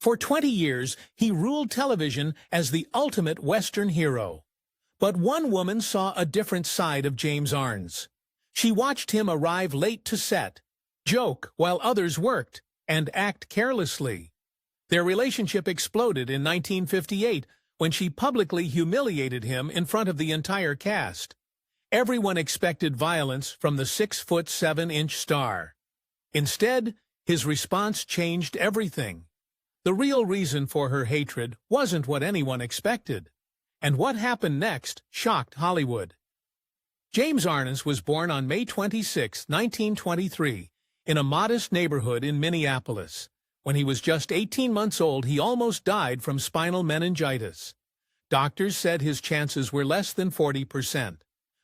For 20 years, he ruled television as the ultimate Western hero. But one woman saw a different side of James Arness. She watched him arrive late to set, joke while others worked, and act carelessly. Their relationship exploded in 1958 when she publicly humiliated him in front of the entire cast. Everyone expected violence from the 6'7" star. Instead, his response changed everything. The real reason for her hatred wasn't what anyone expected. And what happened next shocked Hollywood. James Arness was born on May 26, 1923, in a modest neighborhood in Minneapolis. When he was just 18 months old, he almost died from spinal meningitis. Doctors said his chances were less than 40%.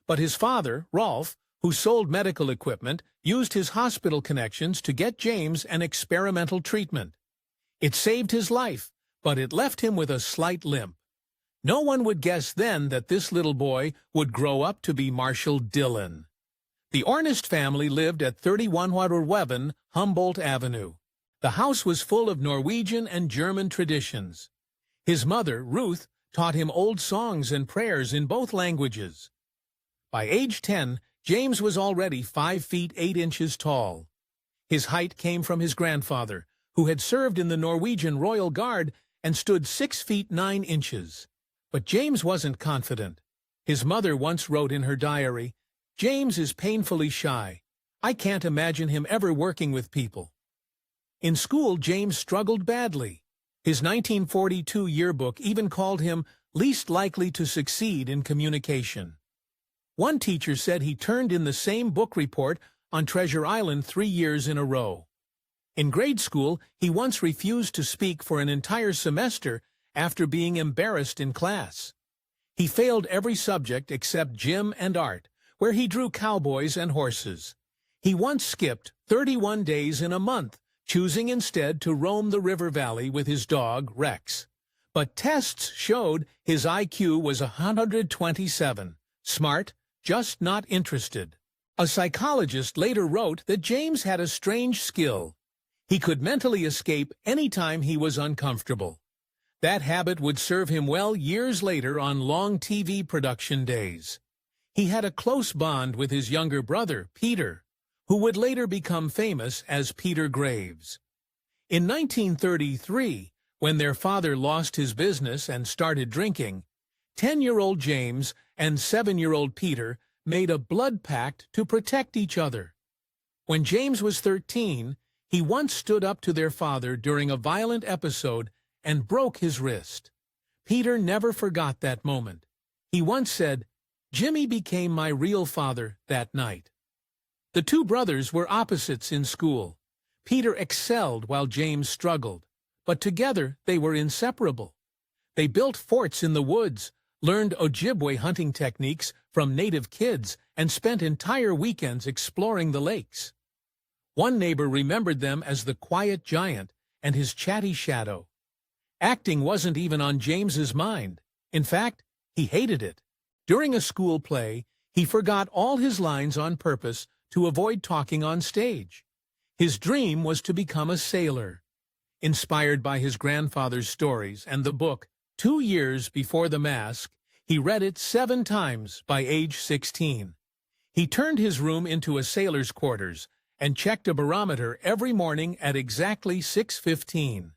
But his father, Rolf, who sold medical equipment, used his hospital connections to get James an experimental treatment. It saved his life, but it left him with a slight limp. No one would guess then that this little boy would grow up to be Marshal Dillon. The Arness family lived at 3111 Humboldt Avenue. The house was full of Norwegian and German traditions. His mother, Ruth, taught him old songs and prayers in both languages. By age 10, James was already 5 feet 8 inches tall. His height came from his grandfather, who had served in the Norwegian Royal Guard and stood 6 feet 9 inches. But James wasn't confident. His mother once wrote in her diary, "James is painfully shy. I can't imagine him ever working with people." In school, James struggled badly. His 1942 yearbook even called him least likely to succeed in communication. One teacher said he turned in the same book report on Treasure Island 3 years in a row. In grade school, he once refused to speak for an entire semester after being embarrassed in class. He failed every subject except gym and art, where he drew cowboys and horses. He once skipped 31 days in a month, choosing instead to roam the river valley with his dog, Rex. But tests showed his IQ was 127, smart, just not interested. A psychologist later wrote that James had a strange skill. He could mentally escape any time he was uncomfortable. That habit would serve him well years later on long TV production days. He had a close bond with his younger brother, Peter, who would later become famous as Peter Graves. In 1933, when their father lost his business and started drinking, 10-year-old James and 7-year-old Peter made a blood pact to protect each other. When James was 13, he once stood up to their father during a violent episode and broke his wrist. Peter never forgot that moment. He once said, "Jimmy became my real father that night." The two brothers were opposites in school. Peter excelled while James struggled, but together they were inseparable. They built forts in the woods, learned Ojibwe hunting techniques from native kids, and spent entire weekends exploring the lakes. One neighbor remembered them as the quiet giant and his chatty shadow. Acting wasn't even on James's mind. In fact, he hated it. During a school play, he forgot all his lines on purpose to avoid talking on stage. His dream was to become a sailor. Inspired by his grandfather's stories and the book 2 years before the mask, he read it 7 times by age 16. He turned his room into a sailor's quarters and checked a barometer every morning at exactly 6:15.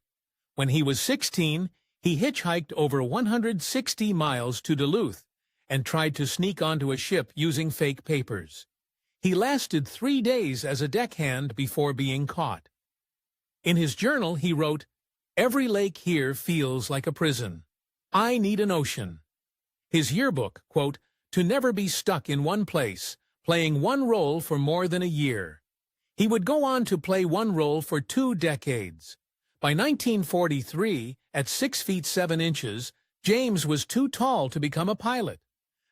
When he was 16, he hitchhiked over 160 miles to Duluth and tried to sneak onto a ship using fake papers. He lasted 3 days as a deckhand before being caught. In his journal, he wrote, "Every lake here feels like a prison. I need an ocean." His yearbook, quote, "To never be stuck in one place, playing one role for more than a year." He would go on to play one role for 2 decades. By 1943, at 6 feet 7 inches, James was too tall to become a pilot.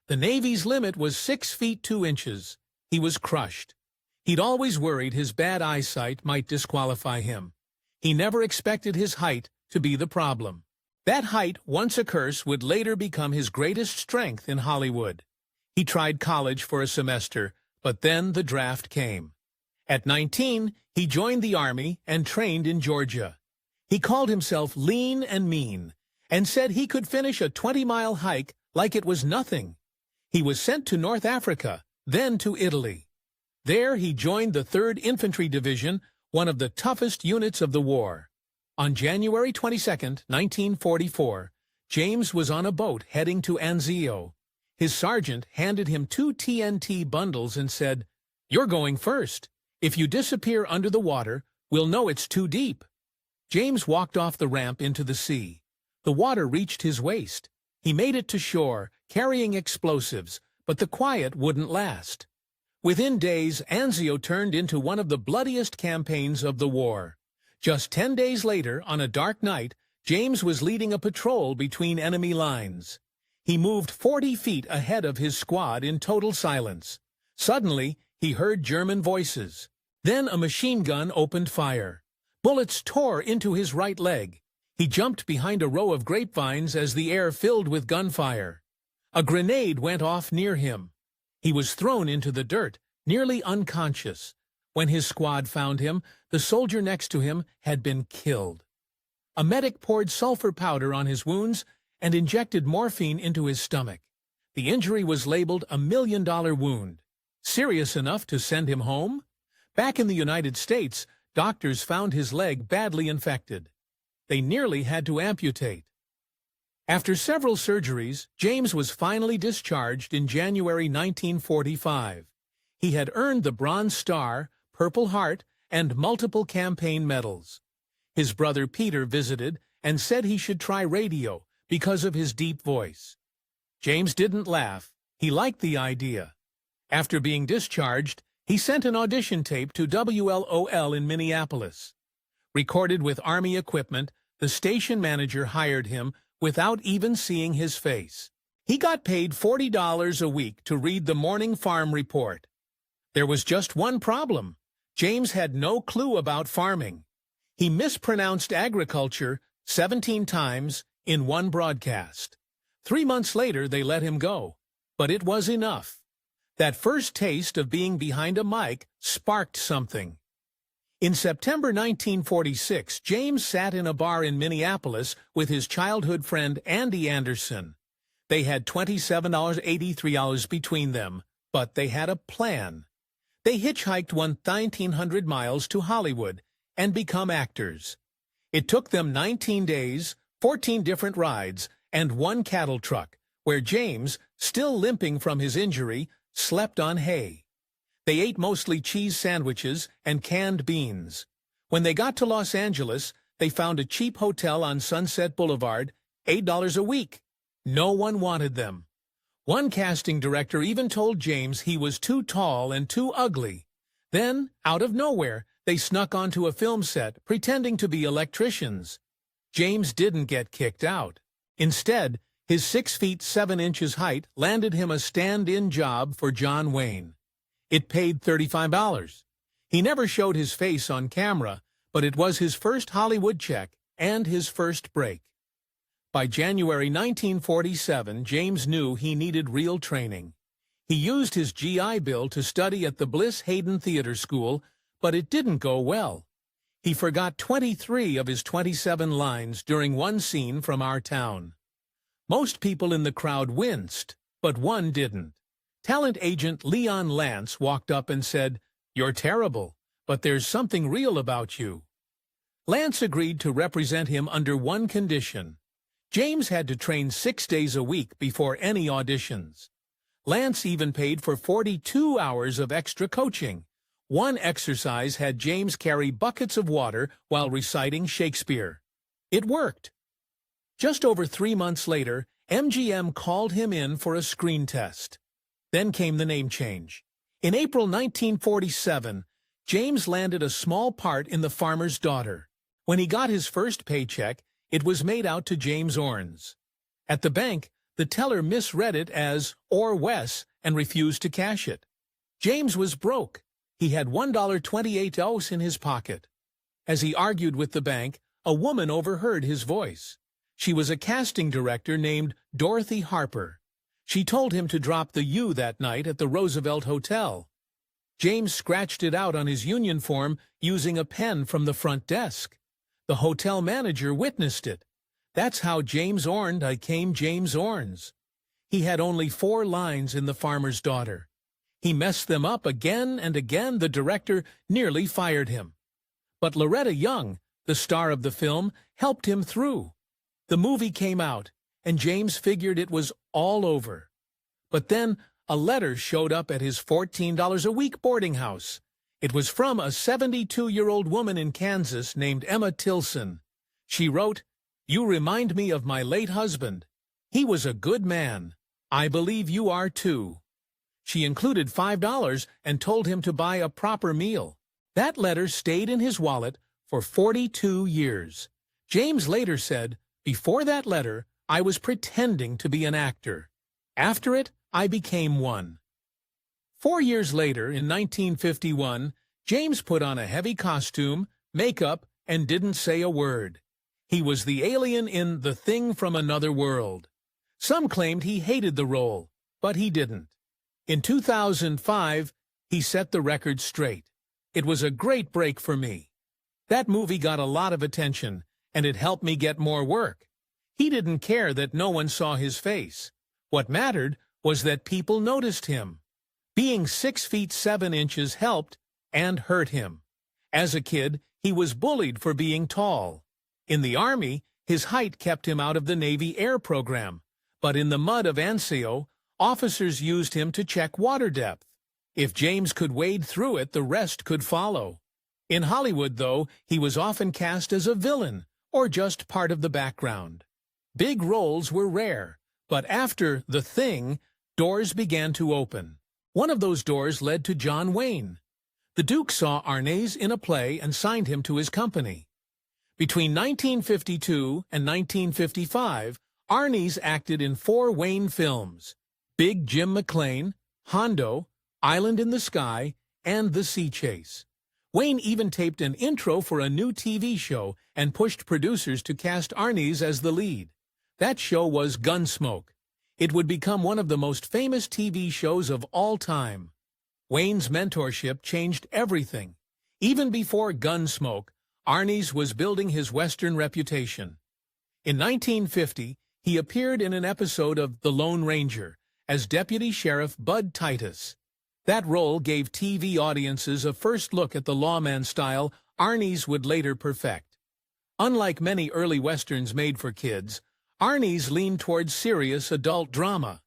The Navy's limit was 6 feet 2 inches. He was crushed. He'd always worried his bad eyesight might disqualify him. He never expected his height to be the problem. That height, once a curse, would later become his greatest strength in Hollywood. He tried college for a semester, but then the draft came. At 19, he joined the Army and trained in Georgia. He called himself lean and mean, and said he could finish a 20-mile hike like it was nothing. He was sent to North Africa, then to Italy. There he joined the 3rd Infantry Division, one of the toughest units of the war. On January 22, 1944, James was on a boat heading to Anzio. His sergeant handed him 2 TNT bundles and said, "You're going first. If you disappear under the water, we'll know it's too deep." James walked off the ramp into the sea. The water reached his waist. He made it to shore, carrying explosives, but the quiet wouldn't last. Within days, Anzio turned into one of the bloodiest campaigns of the war. Just 10 days later, on a dark night, James was leading a patrol between enemy lines. He moved 40 feet ahead of his squad in total silence. Suddenly, he heard German voices. Then a machine gun opened fire. Bullets tore into his right leg. He jumped behind a row of grapevines as the air filled with gunfire. A grenade went off near him. He was thrown into the dirt, nearly unconscious. When his squad found him, the soldier next to him had been killed. A medic poured sulfur powder on his wounds and injected morphine into his stomach. The injury was labeled a $1 million wound. Serious enough to send him home? Back in the United States, doctors found his leg badly infected. They nearly had to amputate. After several surgeries, James was finally discharged in January 1945. He had earned the Bronze Star, Purple Heart, and multiple campaign medals. His brother Peter visited and said he should try radio because of his deep voice. James didn't laugh. He liked the idea. After being discharged, he sent an audition tape to WLOL in Minneapolis. Recorded with Army equipment, the station manager hired him without even seeing his face. He got paid $40 a week to read the morning farm report. There was just one problem. James had no clue about farming. He mispronounced agriculture 17 times in one broadcast. 3 months later, they let him go. But it was enough. That first taste of being behind a mic sparked something. In September 1946, James sat in a bar in Minneapolis with his childhood friend Andy Anderson. They had $27.83 between them, but they had a plan. They hitchhiked 1,900 miles to Hollywood and become actors. It took them 19 days, 14 different rides, and 1 cattle truck, where James, still limping from his injury, slept on hay. They ate mostly cheese sandwiches and canned beans. When they got to Los Angeles, they found a cheap hotel on Sunset Boulevard, $8 a week. No one wanted them. One casting director even told James he was too tall and too ugly. Then, out of nowhere, they snuck onto a film set, pretending to be electricians. James didn't get kicked out. Instead, his 6 feet 7 inches height landed him a stand-in job for John Wayne. It paid $35. He never showed his face on camera, but it was his first Hollywood check and his first break. By January 1947, James knew he needed real training. He used his GI Bill to study at the Bliss Hayden Theater School, but it didn't go well. He forgot 23 of his 27 lines during one scene from Our Town. Most people in the crowd winced, but one didn't. Talent agent Leon Lance walked up and said, "You're terrible, but there's something real about you." Lance agreed to represent him under one condition. James had to train 6 days a week before any auditions. Lance even paid for 42 hours of extra coaching. One exercise had James carry buckets of water while reciting Shakespeare. It worked. Just over 3 months later, MGM called him in for a screen test. Then came the name change. In April 1947, James landed a small part in The Farmer's Daughter. When he got his first paycheck, it was made out to James Orns. At the bank, the teller misread it as Or Wes and refused to cash it. James was broke. He had $1.28 in his pocket. As he argued with the bank, a woman overheard his voice. She was a casting director named Dorothy Harper. She told him to drop the U that night at the Roosevelt Hotel. James scratched it out on his union form using a pen from the front desk. The hotel manager witnessed it. That's how James Orne became James Ornes. He had only 4 lines in The Farmer's Daughter. He messed them up again and again. The director nearly fired him. But Loretta Young, the star of the film, helped him through. The movie came out, and James figured it was all over. But then a letter showed up at his $14 a week boarding house. It was from a 72-year-old woman in Kansas named Emma Tilson. She wrote, "You remind me of my late husband. He was a good man. I believe you are too." She included $5 and told him to buy a proper meal. That letter stayed in his wallet for 42 years. James later said, "Before that letter, I was pretending to be an actor. After it, I became one." 4 years later, in 1951, James put on a heavy costume, makeup, and didn't say a word. He was the alien in The Thing from Another World. Some claimed he hated the role, but he didn't. In 2005, he set the record straight. "It was a great break for me. That movie got a lot of attention, and it helped me get more work." He didn't care that no one saw his face. What mattered was that people noticed him. Being 6 feet 7 inches helped and hurt him. As a kid, he was bullied for being tall. In the Army, his height kept him out of the Navy Air Program. But in the mud of Anzio, officers used him to check water depth. If James could wade through it, the rest could follow. In Hollywood, though, he was often cast as a villain or just part of the background. Big roles were rare, but after The Thing, doors began to open. One of those doors led to John Wayne. The Duke saw Arness in a play and signed him to his company. Between 1952 and 1955, Arness acted in 4 Wayne films: Big Jim McLean, Hondo, Island in the Sky, and The Sea Chase. Wayne even taped an intro for a new TV show and pushed producers to cast Arness as the lead. That show was Gunsmoke. It would become one of the most famous TV shows of all time. Wayne's mentorship changed everything. Even before Gunsmoke, Arness was building his Western reputation. In 1950, he appeared in an episode of The Lone Ranger as Deputy Sheriff Bud Titus. That role gave TV audiences a first look at the lawman style Arness would later perfect. Unlike many early Westerns made for kids, Arness leaned towards serious adult drama.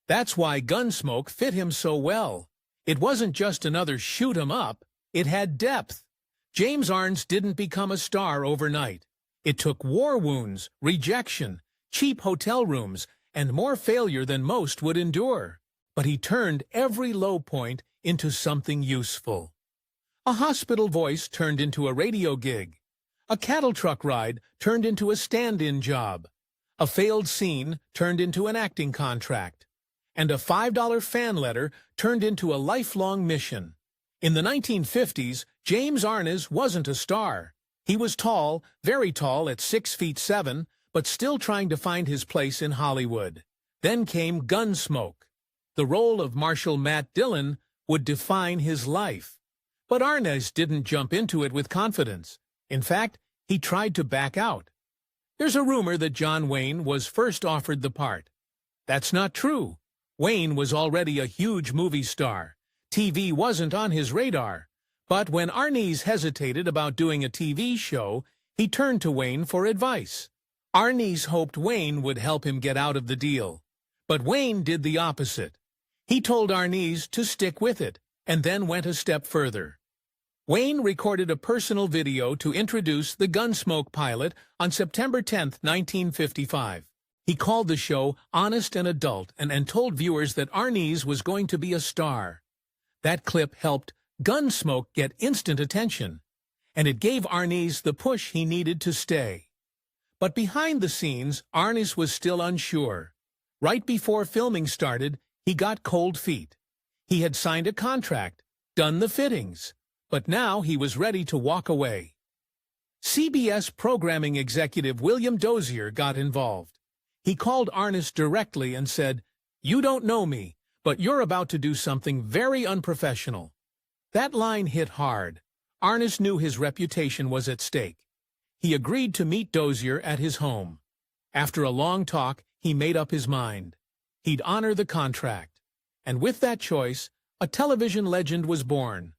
That's why Gunsmoke fit him so well. It wasn't just another shoot 'em up, it had depth. James Arness didn't become a star overnight. It took war wounds, rejection, cheap hotel rooms, and more failure than most would endure. But he turned every low point into something useful. A hospital voice turned into a radio gig. A cattle truck ride turned into a stand-in job. A failed scene turned into an acting contract. And a $5 fan letter turned into a lifelong mission. In the 1950s, James Arness wasn't a star. He was tall, very tall at 6 feet 7, but still trying to find his place in Hollywood. Then came Gunsmoke. The role of Marshal Matt Dillon would define his life. But Arness didn't jump into it with confidence. In fact, he tried to back out. There's a rumor that John Wayne was first offered the part. That's not true. Wayne was already a huge movie star. TV wasn't on his radar. But when Arness hesitated about doing a TV show, he turned to Wayne for advice. Arness hoped Wayne would help him get out of the deal. But Wayne did the opposite. He told Arness to stick with it, and then went a step further. Wayne recorded a personal video to introduce the Gunsmoke pilot on September 10, 1955. He called the show Honest and Adult and told viewers that Arness was going to be a star. That clip helped Gunsmoke get instant attention, and it gave Arness the push he needed to stay. But behind the scenes, Arness was still unsure. Right before filming started, he got cold feet. He had signed a contract, done the fittings, but now he was ready to walk away. CBS programming executive William Dozier got involved. He called Arness directly and said, "You don't know me, but you're about to do something very unprofessional." That line hit hard. Arness knew his reputation was at stake. He agreed to meet Dozier at his home. After a long talk, he made up his mind. He'd honor the contract. And with that choice, a television legend was born.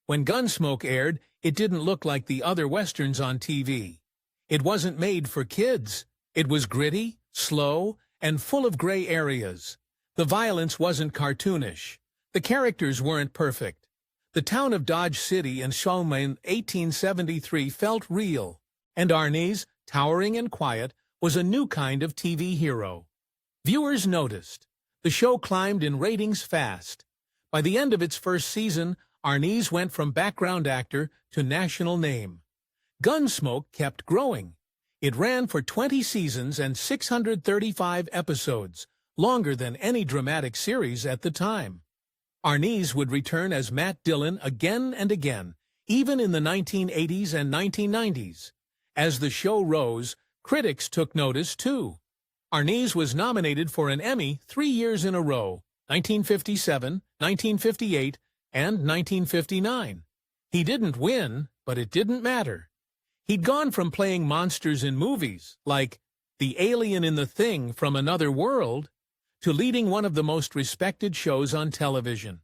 When Gunsmoke aired, it didn't look like the other westerns on TV. It wasn't made for kids. It was gritty, slow, and full of gray areas. The violence wasn't cartoonish. The characters weren't perfect. The town of Dodge City in Shawman 1873 felt real. And Arness, towering and quiet, was a new kind of TV hero. Viewers noticed. The show climbed in ratings fast. By the end of its first season, Arness went from background actor to national name. Gunsmoke kept growing. It ran for 20 seasons and 635 episodes, longer than any dramatic series at the time. Arness would return as Matt Dillon again and again, even in the 1980s and 1990s. As the show rose, critics took notice too. Arness was nominated for an Emmy 3 years in a row, 1957, 1958, and 1959. He didn't win, but it didn't matter. He'd gone from playing monsters in movies, like the alien in The Thing from Another World, to leading one of the most respected shows on television.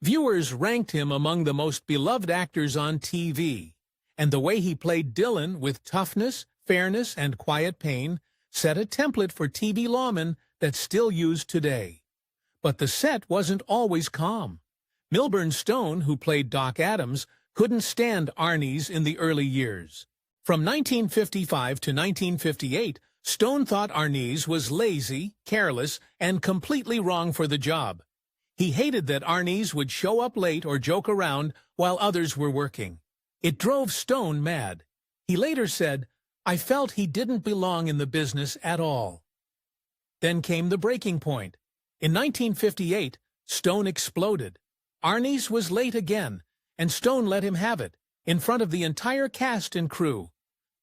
Viewers ranked him among the most beloved actors on TV, and the way he played Dillon with toughness, fairness, and quiet pain set a template for TV lawmen that's still used today. But the set wasn't always calm. Milburn Stone, who played Doc Adams, couldn't stand Arness in the early years. From 1955 to 1958, Stone thought Arness was lazy, careless, and completely wrong for the job. He hated that Arness would show up late or joke around while others were working. It drove Stone mad. He later said, "I felt he didn't belong in the business at all." Then came the breaking point. In 1958, Stone exploded. Arness was late again, and Stone let him have it, in front of the entire cast and crew.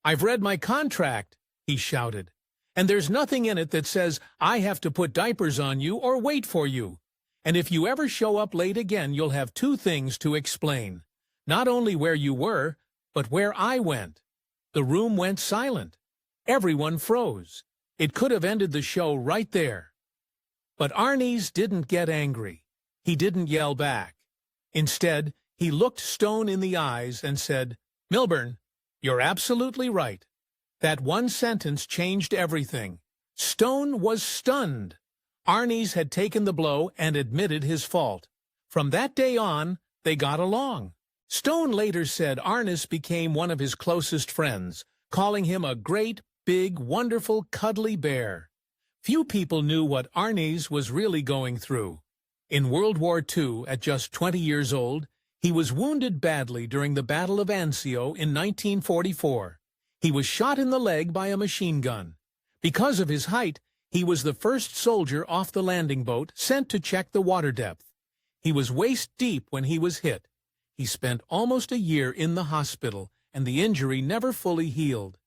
"I've read my contract," he shouted, "and there's nothing in it that says I have to put diapers on you or wait for you. And if you ever show up late again, you'll have two things to explain. Not only where you were, but where I went." The room went silent. Everyone froze. It could have ended the show right there. But Arness didn't get angry. He didn't yell back. Instead, he looked Stone in the eyes and said, "Milburn, you're absolutely right." That one sentence changed everything. Stone was stunned. Arness had taken the blow and admitted his fault. From that day on, they got along. Stone later said Arness became one of his closest friends, calling him a great, big, wonderful, cuddly bear. Few people knew what Arness was really going through. In World War II, at just 20 years old, he was wounded badly during the Battle of Anzio in 1944. He was shot in the leg by a machine gun. Because of his height, he was the first soldier off the landing boat sent to check the water depth. He was waist-deep when he was hit. He spent almost a year in the hospital, and the injury never fully healed.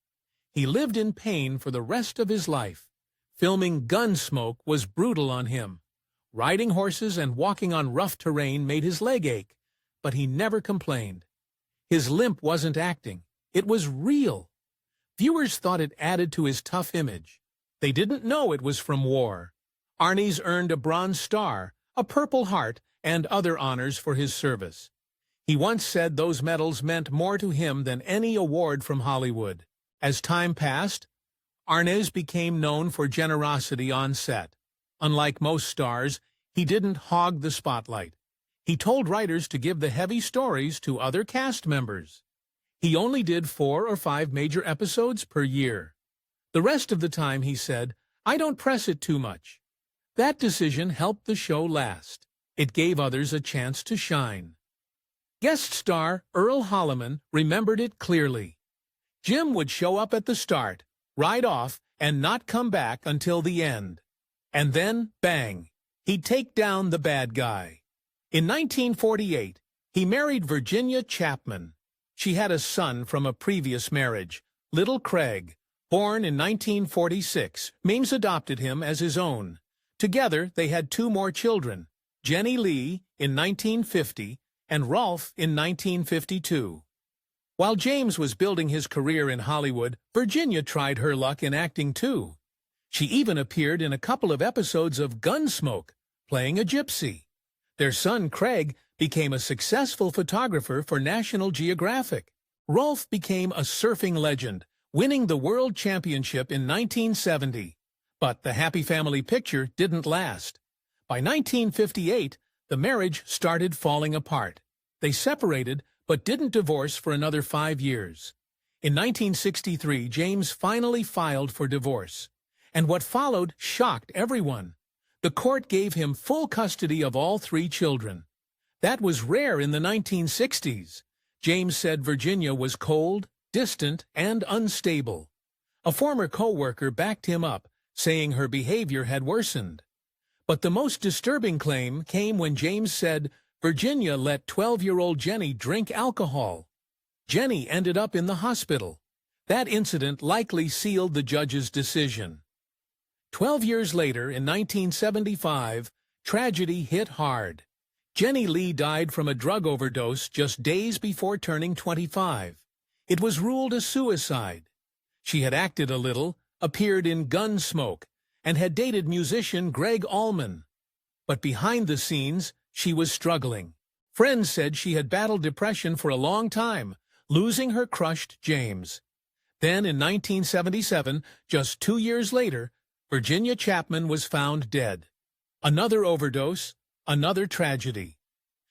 He lived in pain for the rest of his life. Filming Gunsmoke was brutal on him. Riding horses and walking on rough terrain made his leg ache, but he never complained. His limp wasn't acting. It was real. Viewers thought it added to his tough image. They didn't know it was from war. Arness earned a Bronze Star, a Purple Heart, and other honors for his service. He once said those medals meant more to him than any award from Hollywood. As time passed, Arness became known for generosity on set. Unlike most stars, he didn't hog the spotlight. He told writers to give the heavy stories to other cast members. He only did 4 or 5 major episodes per year. The rest of the time, he said, "I don't press it too much." That decision helped the show last. It gave others a chance to shine. Guest star Earl Holliman remembered it clearly. Jim would show up at the start, ride off, and not come back until the end. And then, bang, he'd take down the bad guy. In 1948, he married Virginia Chapman. She had a son from a previous marriage, little Craig. Born in 1946, Means adopted him as his own. Together, they had 2 more children, Jenny Lee in 1950 and Rolf in 1952. While James was building his career in Hollywood, Virginia tried her luck in acting too. She even appeared in a couple of episodes of Gunsmoke, playing a gypsy. Their son, Craig, became a successful photographer for National Geographic. Rolf became a surfing legend, winning the World Championship in 1970. But the happy family picture didn't last. By 1958, the marriage started falling apart. They separated, but didn't divorce for another 5 years. In 1963, James finally filed for divorce. And what followed shocked everyone. The court gave him full custody of all 3 children. That was rare in the 1960s. James said Virginia was cold, distant, and unstable. A former co-worker backed him up, saying her behavior had worsened. But the most disturbing claim came when James said Virginia let 12-year-old Jenny drink alcohol. Jenny ended up in the hospital. That incident likely sealed the judge's decision. 12 years later, in 1975, tragedy hit hard. Jenny Lee died from a drug overdose just days before turning 25. It was ruled a suicide. She had acted a little, appeared in Gunsmoke, and had dated musician Greg Allman. But behind the scenes, she was struggling. Friends said she had battled depression for a long time, losing her crushed James. Then in 1977, just 2 years later, Virginia Chapman was found dead. Another overdose, another tragedy.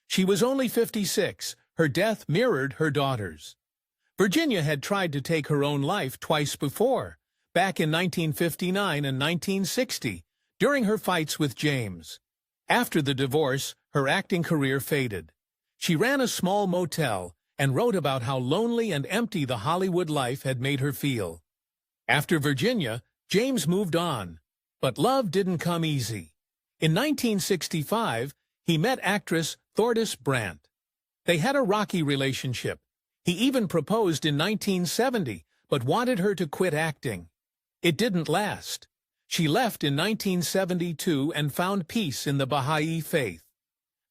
She was only 56. Her death mirrored her daughter's. Virginia had tried to take her own life twice before, back in 1959 and 1960, during her fights with James. After the divorce, her acting career faded. She ran a small motel and wrote about how lonely and empty the Hollywood life had made her feel. After Virginia, James moved on, but love didn't come easy. In 1965, he met actress Thordis Brandt. They had a rocky relationship. He even proposed in 1970, but wanted her to quit acting. It didn't last. She left in 1972 and found peace in the Baha'i faith.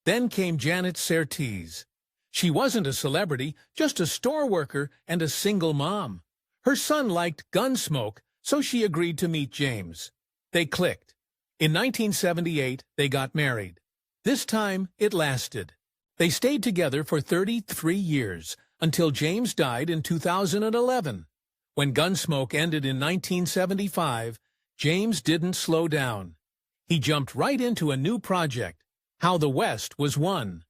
Then came Janet Surtees. She wasn't a celebrity, just a store worker and a single mom. Her son liked Gunsmoke, so she agreed to meet James. They clicked. In 1978, they got married. This time, it lasted. They stayed together for 33 years, until James died in 2011. When Gunsmoke ended in 1975, James didn't slow down. He jumped right into a new project, How the West Was Won.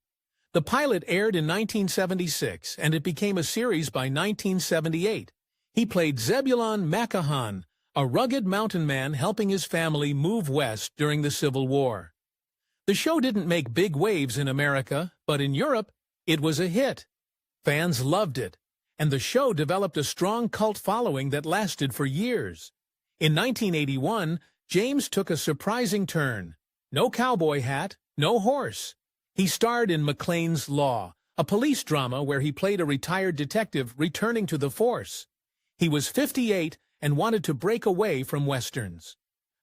The pilot aired in 1976, and it became a series by 1978. He played Zebulon Macahan, a rugged mountain man helping his family move west during the Civil War. The show didn't make big waves in America, but in Europe, it was a hit. Fans loved it, and the show developed a strong cult following that lasted for years. In 1981, James took a surprising turn. No cowboy hat, no horse. He starred in McLean's Law, a police drama where he played a retired detective returning to the force. He was 58 and wanted to break away from westerns.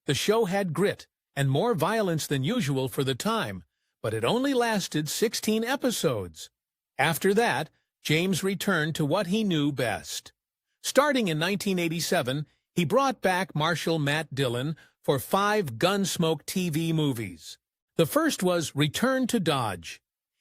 The show had grit and more violence than usual for the time, but it only lasted 16 episodes. After that, James returned to what he knew best. Starting in 1987, he brought back Marshal Matt Dillon for 5 Gunsmoke TV movies. The first was Return to Dodge.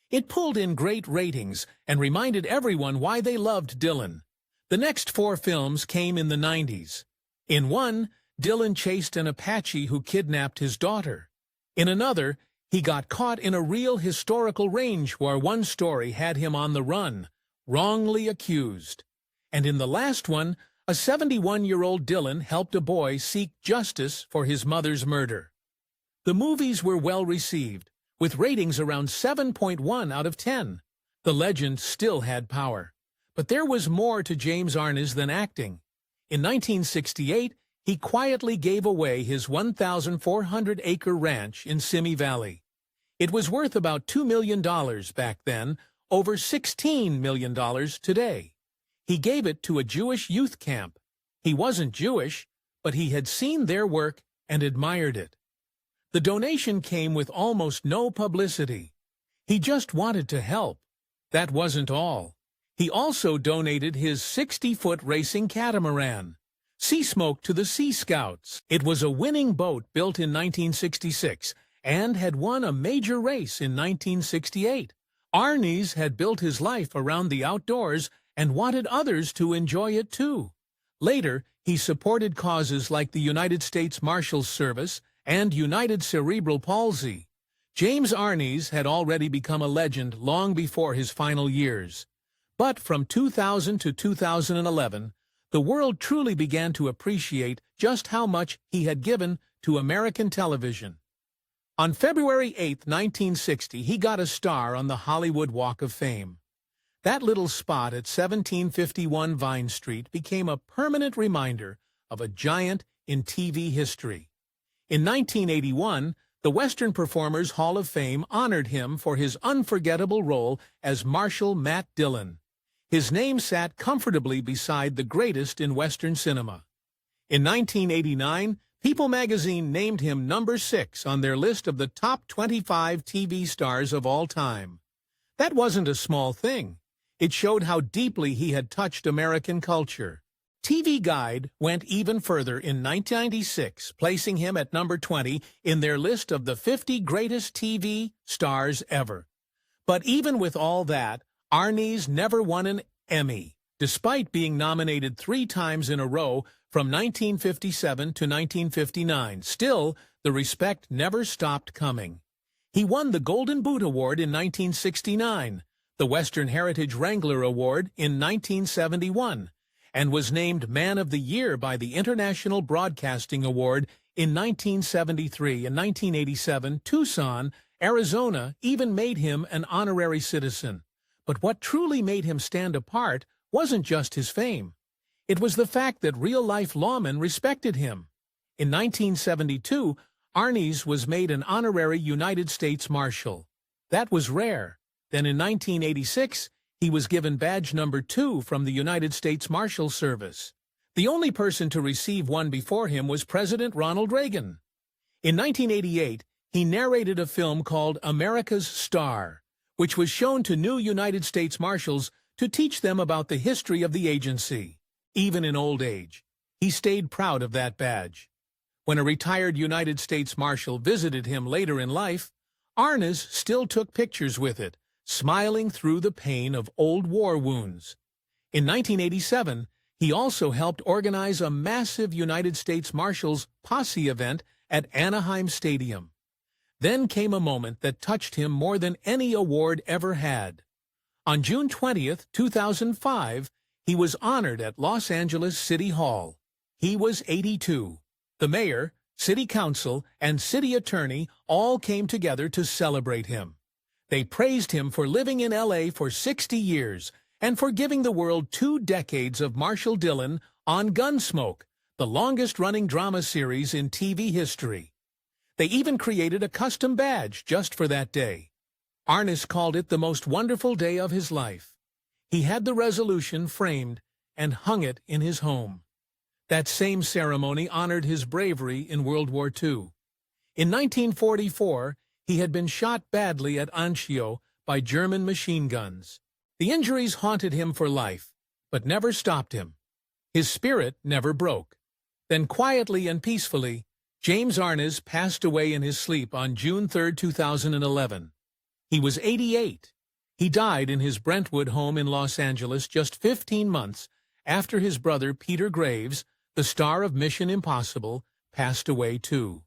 It pulled in great ratings and reminded everyone why they loved Dillon. The next 4 films came in the 90s. In one, Dillon chased an Apache who kidnapped his daughter. In another, he got caught in a real historical range where one story had him on the run, wrongly accused. And in the last one, a 71-year-old Dillon helped a boy seek justice for his mother's murder. The movies were well received, with ratings around 7.1 out of 10. The legend still had power. But there was more to James Arness than acting. In 1968, he quietly gave away his 1,400-acre ranch in Simi Valley. It was worth about $2 million back then, over $16 million today. He gave it to a Jewish youth camp. He wasn't Jewish, but he had seen their work and admired it. The donation came with almost no publicity. He just wanted to help. That wasn't all. He also donated his 60-foot racing catamaran, Sea Smoke, to the Sea Scouts. It was a winning boat built in 1966 and had won a major race in 1968. Arness had built his life around the outdoors and wanted others to enjoy it too. Later, he supported causes like the United States Marshal Service and United Cerebral Palsy. James Arness had already become a legend long before his final years. But from 2000 to 2011, the world truly began to appreciate just how much he had given to American television. On February 8, 1960, he got a star on the Hollywood Walk of Fame. That little spot at 1751 Vine Street became a permanent reminder of a giant in TV history. In 1981, the Western Performers Hall of Fame honored him for his unforgettable role as Marshal Matt Dillon. His name sat comfortably beside the greatest in Western cinema. In 1989, People magazine named him number 6 on their list of the top 25 TV stars of all time. That wasn't a small thing. It showed how deeply he had touched American culture. TV Guide went even further in 1996, placing him at number 20 in their list of the 50 greatest TV stars ever. But even with all that, Arness never won an Emmy, despite being nominated 3 times in a row from 1957 to 1959. Still, the respect never stopped coming. He won the Golden Boot Award in 1969, the Western Heritage Wrangler Award in 1971, and was named Man of the Year by the International Broadcasting Award in 1973 and 1987. Tucson, Arizona even made him an honorary citizen. But what truly made him stand apart wasn't just his fame. It was the fact that real-life lawmen respected him. In 1972, Arness was made an honorary United States Marshal. That was rare. Then in 1986, he was given badge number 2 from the United States Marshal Service. The only person to receive one before him was President Ronald Reagan. In 1988, he narrated a film called America's Star, which was shown to new United States Marshals to teach them about the history of the agency. Even in old age, he stayed proud of that badge. When a retired United States Marshal visited him later in life, Arness still took pictures with it, smiling through the pain of old war wounds. In 1987, he also helped organize a massive United States Marshals posse event at Anaheim Stadium. Then came a moment that touched him more than any award ever had. On June 20, 2005, he was honored at Los Angeles City Hall. He was 82. The mayor, city council, and city attorney all came together to celebrate him. They praised him for living in L.A. for 60 years and for giving the world 2 decades of Marshal Dillon on Gunsmoke, the longest-running drama series in TV history. They even created a custom badge just for that day. Arness called it the most wonderful day of his life. He had the resolution framed and hung it in his home. That same ceremony honored his bravery in World War II. In 1944, he had been shot badly at Anzio by German machine guns. The injuries haunted him for life, but never stopped him. His spirit never broke. Then quietly and peacefully, James Arness passed away in his sleep on June 3, 2011. He was 88. He died in his Brentwood home in Los Angeles just 15 months after his brother Peter Graves, the star of Mission Impossible, passed away too.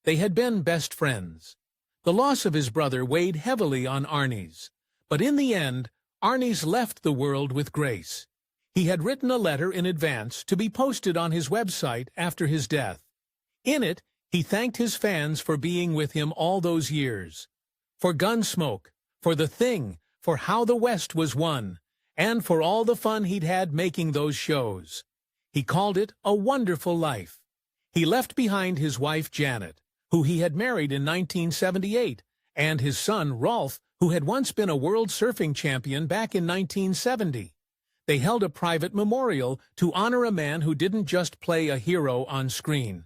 They had been best friends. The loss of his brother weighed heavily on Arness, but in the end, Arness left the world with grace. He had written a letter in advance to be posted on his website after his death. In it, he thanked his fans for being with him all those years. For Gunsmoke, for The Thing, for How the West Was Won, and for all the fun he'd had making those shows. He called it a wonderful life. He left behind his wife Janet, who he had married in 1978, and his son Rolf, who had once been a world surfing champion back in 1970. They held a private memorial to honor a man who didn't just play a hero on screen.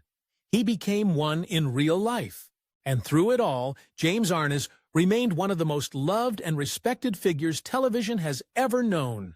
He became one in real life. And through it all, James Arness remained one of the most loved and respected figures television has ever known.